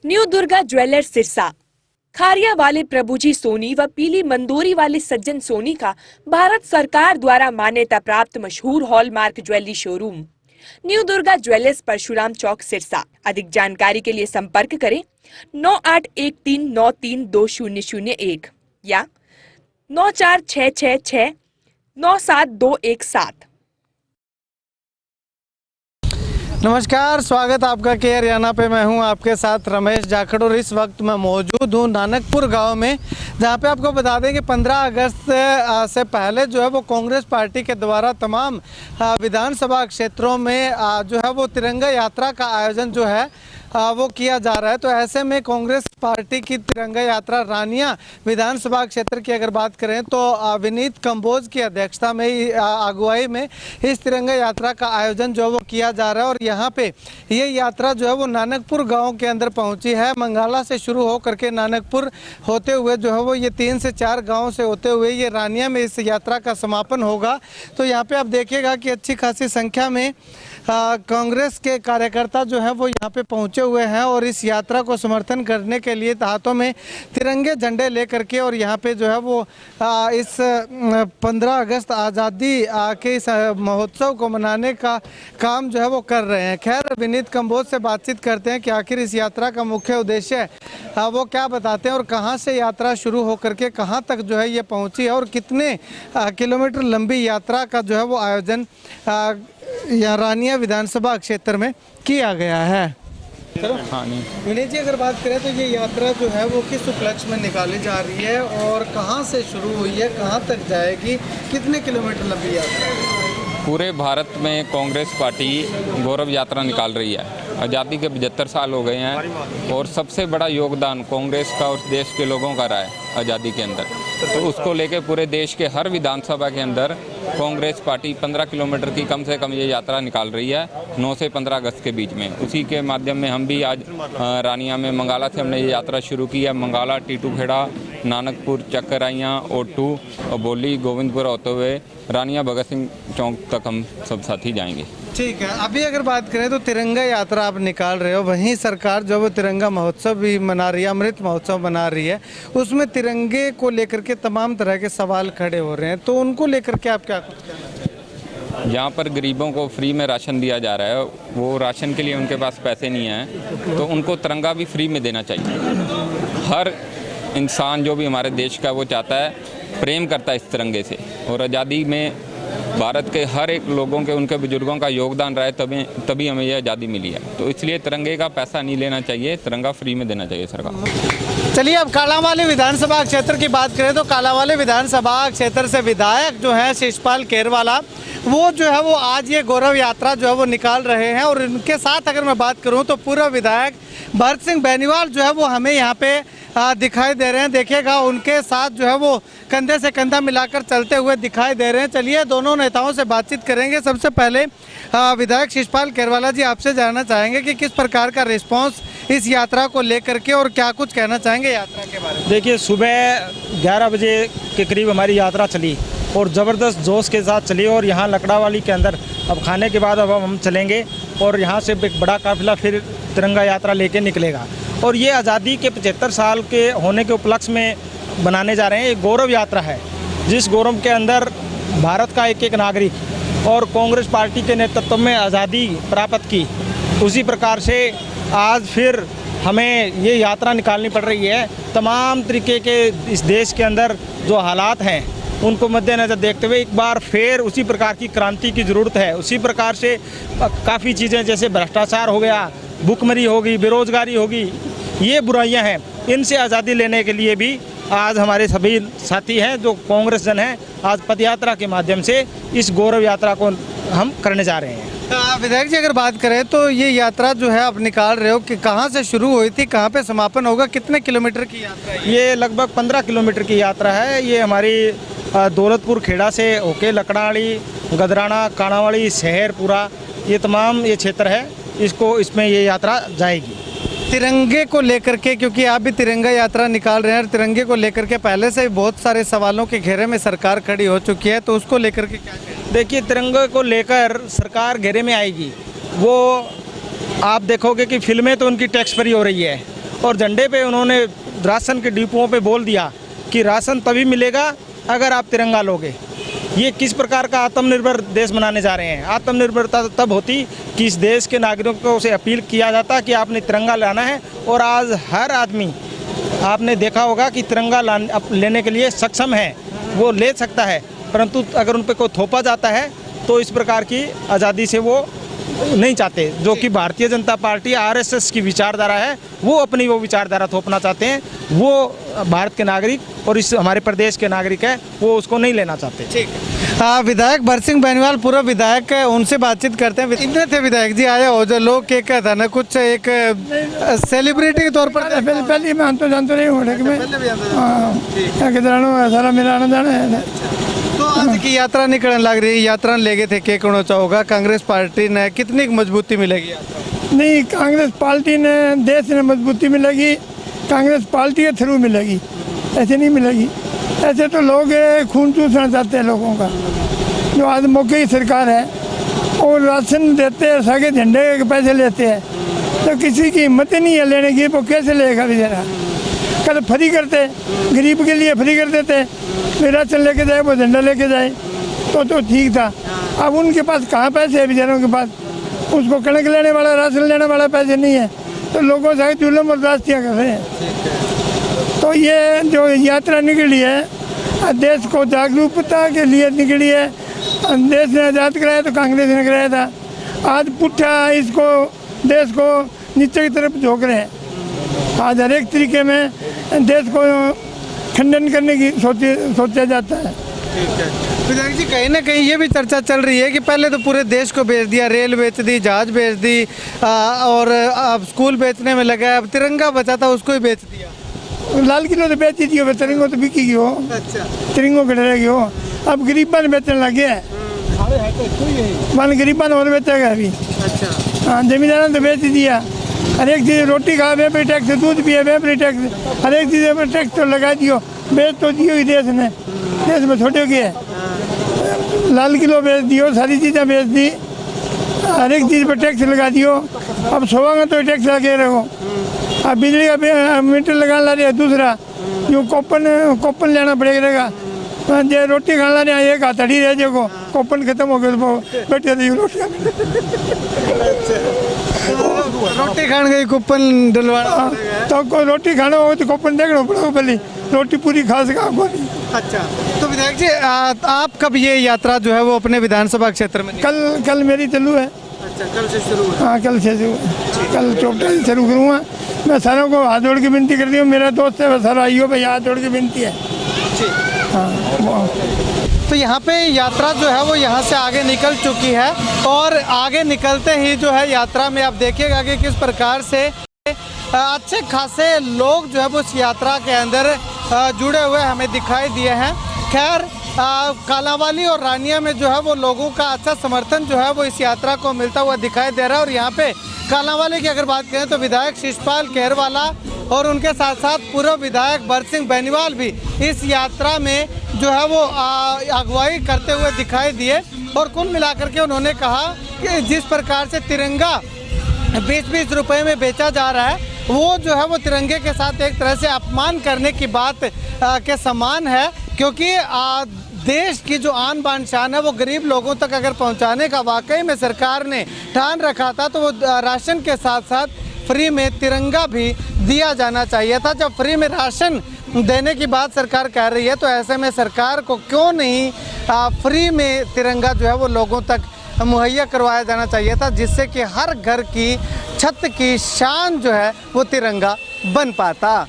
New Durga jewellers Sirsa. Kharia वाले प्रभुजी सोनी व पीली मंदोरी वाले सज्जन सोनी का भारत सरकार द्वारा मान्यता प्राप्त मशहूर hallmark jewellery showroom new Durga jewellers Parshuram Chowk Sirsa. अधिक जानकारी के लिए संपर्क करें 9813932001 या 9466697217। नमस्कार, स्वागत आपका के हरियाणा पे। मैं हूं आपके साथ रमेश जाखड़ और इस वक्त मैं मौजूद हूं नानकपुर गांव में, जहां पे आपको बता दें कि 15 अगस्त से पहले जो है वो कांग्रेस पार्टी के द्वारा तमाम विधानसभा क्षेत्रों में जो है वो तिरंगा यात्रा का आयोजन जो है वो किया जा रहा है। तो ऐसे में कांग्रेस पार्टी की तिरंगा यात्रा रानिया विधानसभा क्षेत्र की अगर बात करें तो विनीत कंबोज की अध्यक्षता में अगुवाई में इस तिरंगा यात्रा का आयोजन जो है वो किया जा रहा है। और यहाँ पे ये यात्रा जो है वो नानकपुर गांव के अंदर पहुंची है। मंगाला से शुरू हो करके नानकपुर होते हुए जो है वो ये 3 से 4 गाँव से होते हुए ये रानिया में इस यात्रा का समापन होगा। तो यहाँ पे आप देखिएगा कि अच्छी खासी संख्या में कांग्रेस के कार्यकर्ता जो है वो यहाँ पे पहुँचे हुए हैं और इस यात्रा को समर्थन करने के लिए हाथों में तिरंगे झंडे लेकर के और यहाँ पे जो है वो इस 15 अगस्त आज़ादी के इस महोत्सव को मनाने का काम जो है वो कर रहे हैं। खैर, विनीत कंबोज से बातचीत करते हैं कि आखिर इस यात्रा का मुख्य उद्देश्य वो क्या बताते हैं और कहाँ से यात्रा शुरू होकर के कहाँ तक जो है ये पहुँची है और कितने किलोमीटर लंबी यात्रा का जो है वो आयोजन या रानिया विधानसभा क्षेत्र में किया गया है। हाँ नहीं विनीत जी, अगर बात करें तो ये यात्रा जो है वो किस उपलक्ष्य में निकाली जा रही है और कहाँ से शुरू हुई है, कहाँ तक जाएगी, कितने किलोमीटर लंबी यात्रा है? पूरे भारत में कांग्रेस पार्टी गौरव यात्रा निकाल रही है। आज़ादी के 75 साल हो गए हैं और सबसे बड़ा योगदान कांग्रेस का और देश के लोगों का रहा है आज़ादी के अंदर। तो उसको लेके पूरे देश के हर विधानसभा के अंदर कांग्रेस पार्टी 15 किलोमीटर की कम से कम ये यात्रा निकाल रही है 9 से 15 अगस्त के बीच में। उसी के माध्यम में हम भी आज रानिया में मंगाला से हमने ये यात्रा शुरू की है। मंगाला, टीटूखेड़ा, नानकपुर, चक्कराइयाँ, ओटू और बोली, गोविंदपुर होते हुए रानिया भगत सिंह चौक तक हम सब साथी जाएंगे। ठीक है, अभी अगर बात करें तो तिरंगा यात्रा आप निकाल रहे हो, वहीं सरकार जो वो तिरंगा महोत्सव भी मना रही है, अमृत महोत्सव मना रही है। उसमें तिरंगे को लेकर के तमाम तरह के सवाल खड़े हो रहे हैं, तो उनको लेकर के आप क्या कुछ कहना चाहते हैं? जहाँ पर गरीबों को फ्री में राशन दिया जा रहा है, वो राशन के लिए उनके पास पैसे नहीं हैं, तो उनको तिरंगा भी फ्री में देना चाहिए। हर इंसान जो भी हमारे देश का वो चाहता है, प्रेम करता है इस तिरंगे से। और आज़ादी में भारत के हर एक लोगों के, उनके बुजुर्गों का योगदान रहा है, तभी हमें यह आज़ादी मिली है। तो इसलिए तिरंगे का पैसा नहीं लेना चाहिए, तिरंगा फ्री में देना चाहिए सरकार। चलिए, अब कालांवाली विधानसभा क्षेत्र की बात करें तो कालांवाली विधानसभा क्षेत्र से विधायक जो है शिषपाल केरवाला, वो जो है वो आज ये गौरव यात्रा जो है वो निकाल रहे हैं। और इनके साथ अगर मैं बात करूँ तो पूर्व विधायक भरत सिंह बेनीवाल जो है वो हमें यहाँ पे दिखाई दे रहे हैं। देखिएगा, उनके साथ जो है वो कंधे से कंधा मिलाकर चलते हुए दिखाई दे रहे हैं। चलिए, दोनों नेताओं से बातचीत करेंगे। सबसे पहले विधायक शिषपाल केरवाला जी, आपसे जानना चाहेंगे कि किस प्रकार का रिस्पांस इस यात्रा को लेकर के और क्या कुछ कहना चाहेंगे यात्रा के बारे में? देखिए, सुबह 11 बजे के करीब हमारी यात्रा चली और ज़बरदस्त जोश के साथ चली। और यहाँ लकड़ावाली के अंदर अब खाने के बाद अब हम चलेंगे और यहाँ से एक बड़ा काफिला फिर तिरंगा यात्रा लेके निकलेगा। और ये आज़ादी के 75 साल के होने के उपलक्ष्य में बनाने जा रहे हैं। ये गौरव यात्रा है, जिस गौरव के अंदर भारत का एक एक नागरिक और कांग्रेस पार्टी के नेतृत्व में आज़ादी प्राप्त की, उसी प्रकार से आज फिर हमें ये यात्रा निकालनी पड़ रही है। तमाम तरीके के इस देश के अंदर जो हालात हैं उनको मद्देनज़र देखते हुए एक बार फिर उसी प्रकार की क्रांति की ज़रूरत है। उसी प्रकार से काफ़ी चीज़ें जैसे भ्रष्टाचार हो गया, भुखमरी होगी, बेरोजगारी होगी, ये बुराइयां हैं, इनसे आज़ादी लेने के लिए भी आज हमारे सभी साथी हैं जो कांग्रेस जन हैं, आज पदयात्रा के माध्यम से इस गौरव यात्रा को हम करने जा रहे हैं। विधायक जी, अगर बात करें तो ये यात्रा जो है आप निकाल रहे हो कि कहाँ से शुरू हुई थी, कहाँ पे समापन होगा, कितने किलोमीटर की यात्रा है? ये लगभग 15 किलोमीटर की यात्रा है। ये हमारी दौलतपुर खेड़ा से होके लकड़ावाली, गदराना, काणावाली, शहरपुरा, ये तमाम ये क्षेत्र है, इसमें ये यात्रा जाएगी। तिरंगे को लेकर के, क्योंकि आप भी तिरंगा यात्रा निकाल रहे हैं, तिरंगे को लेकर के पहले से बहुत सारे सवालों के घेरे में सरकार खड़ी हो चुकी है, तो उसको लेकर के क्या कहें? देखिए, तिरंगे को लेकर सरकार घेरे में आएगी। वो आप देखोगे कि फिल्में तो उनकी टैक्स फ्री हो रही है और झंडे पे उन्होंने राशन के डिपुओं पे बोल दिया कि राशन तभी मिलेगा अगर आप तिरंगा लोगे। ये किस प्रकार का आत्मनिर्भर देश बनाने जा रहे हैं? आत्मनिर्भरता तब होती कि इस देश के नागरिकों से अपील किया जाता कि आपने तिरंगा लाना है, और आज हर आदमी आपने देखा होगा कि तिरंगा लेने के लिए सक्षम है, वो ले सकता है, परंतु अगर उन पर कोई थोपा जाता है तो इस प्रकार की आज़ादी से वो नहीं चाहते। जो कि भारतीय जनता पार्टी आरएसएस की विचारधारा है, वो अपनी वो विचारधारा थोपना चाहते हैं। वो भारत के नागरिक और इस हमारे प्रदेश के नागरिक है, वो उसको नहीं लेना चाहते। ठीक है। विधायक भरसिंह बेनीवाल पूर्व विधायक है, उनसे बातचीत करते हैं। इतने थे विधायक जी आए हो जो लोग क्या कहता ना कुछ एक सेलिब्रिटी के तौर पर पहले मैं तो जानते नहीं हूँ, लेकिन सारा मेरा आना जाना है। तो आज की यात्रा निकलने लग रही है, यात्रा ले गए थे, क्या कहना चाहोगा? कांग्रेस पार्टी ने कितनी मजबूती मिलेगी यात्रा? नहीं, कांग्रेस पार्टी ने देश में मजबूती मिलेगी, कांग्रेस पार्टी के थ्रू मिलेगी, ऐसे नहीं मिलेगी। ऐसे तो लोग खून चूसना चाहते हैं लोगों का। जो आज मौके की सरकार है और राशन देते हैं, सागे झंडे के पैसे लेते हैं, तो किसी की हिम्मत ही नहीं है लेने की, वो कैसे लेगा बेचारा? कल फ्री करते, गरीब के लिए फ्री कर देते, फिर राशन लेके जाए, वो झंडा लेके जाए तो ठीक था। अब उनके पास कहाँ पैसे है बेचारों के पास? उसको कणक लेने वाला, राशन लेने वाला पैसे नहीं है, तो लोगों से जुल्म बर्दाश्तियाँ कर रहे हैं। तो ये जो यात्रा निकली है, देश को जागरूकता के लिए निकली है। देश ने आज़ाद कराया तो कांग्रेस ने कराया था, आज पुट्ठा इसको देश को नीचे की तरफ झोंक रहे हैं। आज हर एक तरीके में देश को खंडन करने की सोचा जाता है। विधायक जी, कहीं ना कहीं ये भी चर्चा चल रही है कि पहले तो पूरे देश को बेच दिया, रेल बेच दी, जहाज बेच दी, और अब स्कूल बेचने में लगा है, अब तिरंगा बचा था उसको ही बेच दिया। लाल किलो तो बेच दी हो, तिरंगो तो बिकेगी हो। अच्छा, तिरंगो कटेगी हो। अब गरीबा ने बेचने लगे है, मान गरीबा ने और बेचेगा अभी। अच्छा, हाँ, जमींदारों ने तो बेच दिया। हर एक चीज़, रोटी खा वे पर टैक्स, दूध पिए वे पर टैक्स, हर एक चीज़ पर टैक्स तो लगा दियो। बेच तो दियो ही देश ने, देश में छोटे के लाल किलो बेच दियो, सारी चीज़ें बेच दी, हर एक चीज़ पर टैक्स लगा दियो। अब सोवांगे तो टैक्स लगे रहो। अब बिजली का मीटर लगाने ला रहे हैं दूसरा, जो कूपन लेना पड़ेगा। जो रोटी खाने ला रहे हैं, एक हथड़ी रह जाएगा, कूपन खत्म हो गया तो बैठे रहिए रोटी। रोटी खाने गई कूपन डलवाना, तो कोई रोटी खाना हो तो कूपन देखना पड़ेगा, पहले रोटी पूरी खा सका नहीं। अच्छा, तो विधायक जी आप कब ये यात्रा जो है वो अपने विधानसभा क्षेत्र में? कल मेरी चालू है। अच्छा, कल से शुरू है? हाँ, कल से शुरू, कल चौपटा से शुरू करूँगा। मैं सारों को हाथ जोड़ के विनती करती हूँ, मेरा दोस्त है वह सारा आइयो भाई, हाथ जोड़ के विनती है। हाँ, तो यहाँ पे यात्रा जो है वो यहाँ से आगे निकल चुकी है, और आगे निकलते ही जो है यात्रा में आप देखिएगा कि किस प्रकार से अच्छे खासे लोग जो है वो इस यात्रा के अंदर जुड़े हुए हमें दिखाई दिए हैं। खैर, कालांवाली और रानिया में जो है वो लोगों का अच्छा समर्थन जो है वो इस यात्रा को मिलता हुआ दिखाई दे रहा है। और यहाँ पे कालांवाली की अगर बात करें तो विधायक शिषपाल खेरवाला और उनके साथ साथ पूर्व विधायक भरसिंह बेनीवाल भी इस यात्रा में जो है वो अगुवाई करते हुए दिखाई दिए। और कुल मिलाकर के उन्होंने कहा कि जिस प्रकार से तिरंगा 20-20 रुपए में बेचा जा रहा है, वो जो है वो तिरंगे के साथ एक तरह से अपमान करने की बात के समान है। क्योंकि देश की जो आन बान शान है वो गरीब लोगों तक अगर पहुंचाने का वाकई में सरकार ने ठान रखा था, तो वो राशन के साथ साथ फ्री में तिरंगा भी दिया जाना चाहिए था। जब फ्री में राशन देने की बात सरकार कह रही है, तो ऐसे में सरकार को क्यों नहीं फ्री में तिरंगा जो है वो लोगों तक मुहैया करवाया जाना चाहिए था, जिससे कि हर घर की छत की शान जो है वो तिरंगा बन पाता।